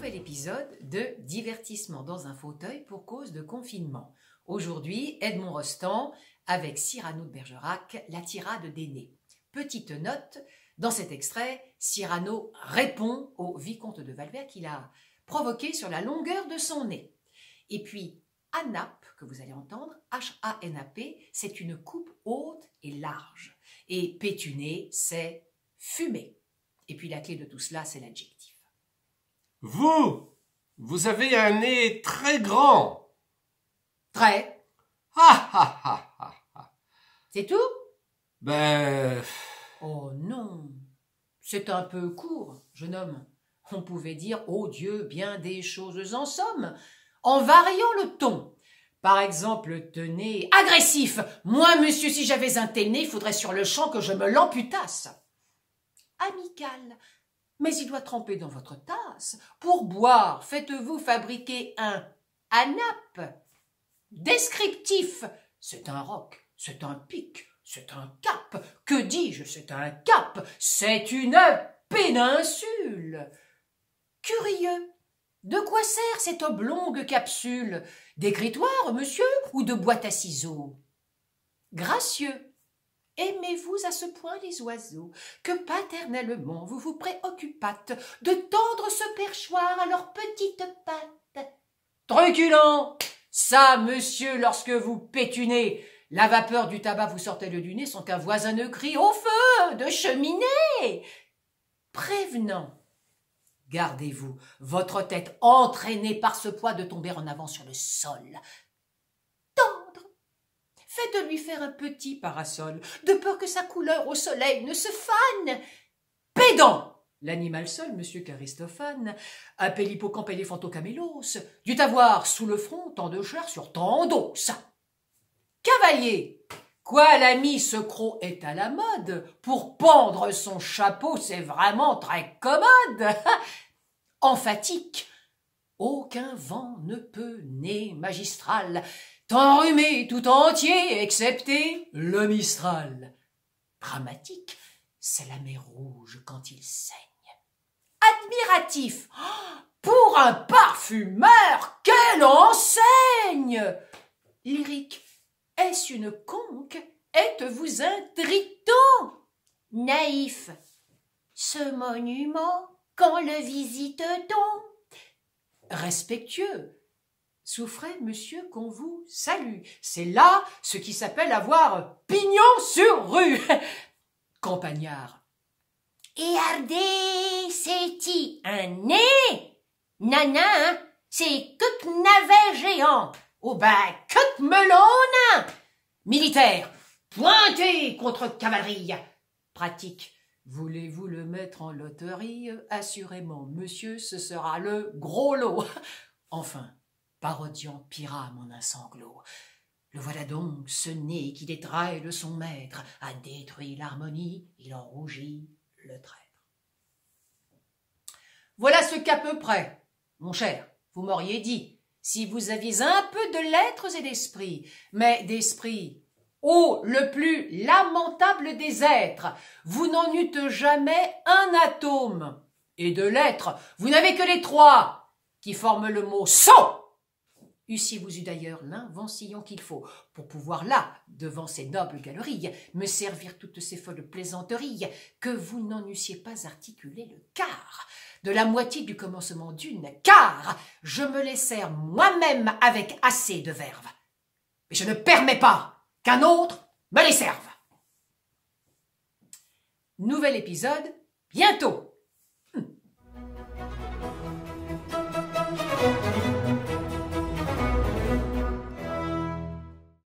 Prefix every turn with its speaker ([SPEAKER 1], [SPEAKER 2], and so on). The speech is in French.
[SPEAKER 1] nouvel épisode de divertissement dans un fauteuil pour cause de confinement. Aujourd'hui, Edmond Rostand avec Cyrano de Bergerac, la tirade d'aîné. Petite note, dans cet extrait, Cyrano répond au vicomte de Valbert qu'il a provoqué sur la longueur de son nez. Et puis, ANAP, que vous allez entendre, H-A-N-A-P, c'est une coupe haute et large. Et pétuner, c'est fumer. Et puis la clé de tout cela, c'est l'adjectif.
[SPEAKER 2] Vous avez un nez très grand.
[SPEAKER 1] Très.
[SPEAKER 2] Ah ah ah ah ah.
[SPEAKER 1] C'est tout?
[SPEAKER 2] Ben...
[SPEAKER 1] Oh non, c'est un peu court, jeune homme. On pouvait dire, oh Dieu, bien des choses en somme, en variant le ton. Par exemple, tenez, agressif. Moi, monsieur, si j'avais un tel nez, il faudrait sur le champ que je me l'amputasse. Amical. Mais il doit tremper dans votre tasse. Pour boire, faites-vous fabriquer un ANAP. Descriptif. C'est un roc, c'est un pic, c'est un cap. Que dis-je, c'est un cap. C'est une péninsule. Curieux. De quoi sert cette oblongue capsule? D'écritoire, monsieur, ou de boîte à ciseaux? Gracieux. Aimez-vous à ce point les oiseaux que paternellement vous vous préoccupâtes de tendre ce perchoir à leurs petites pattes? Truculent. Ça, monsieur, lorsque vous pétunez, la vapeur du tabac vous sortait du nez sans qu'un voisin ne crie « Au feu de cheminée !» Prévenant. Gardez-vous, votre tête entraînée par ce poids de tomber en avant sur le sol. Tendre. Faites-lui faire un petit parasol, de peur que sa couleur au soleil ne se fane. Pédant. L'animal seul, monsieur Charistophane, appelé hippocampe éléphantocamélos, dut avoir sous le front tant de chair sur tant d'os. Cavalier. Quoi, l'ami, ce croc est à la mode. Pour pendre son chapeau, c'est vraiment très commode. Emphatique. Aucun vent ne peut, né magistral, t'enrhumer tout entier, excepté le Mistral. Dramatique. C'est la mer Rouge quand il saigne. Admiratif. Pour un parfumeur, quelle enseigne! Lyrique. Est-ce une conque? Êtes-vous un triton? Naïf. Ce monument, quand le visite-t-on? Respectueux. Souffrez, monsieur, qu'on vous salue. C'est là ce qui s'appelle avoir pignon sur rue. Campagnard. Et Ardé, c'est-y un nez? Nana, c'est que navet géant. Oh ben, que melon. Militaire. Pointez contre cavalerie. Pratique. Voulez-vous le mettre en loterie? Assurément, monsieur, ce sera le gros lot. Enfin, parodiant Pyrame en un sanglot. Le voilà donc, ce nez qui détraille son maître, a détruit l'harmonie, il en rougit le traître. Voilà ce qu'à peu près, mon cher, vous m'auriez dit, si vous aviez un peu de lettres et d'esprit, mais d'esprit, ô le plus lamentable des êtres, vous n'en eûtes jamais un atome, et de lettres, vous n'avez que les trois, qui forment le mot « sang ». Eussiez-vous eu d'ailleurs l'invention qu'il faut pour pouvoir là, devant ces nobles galeries, me servir toutes ces folles plaisanteries, que vous n'en eussiez pas articulé le quart de la moitié du commencement d'une, car je me les sers moi-même avec assez de verve. Mais je ne permets pas qu'un autre me les serve. Nouvel épisode, bientôt.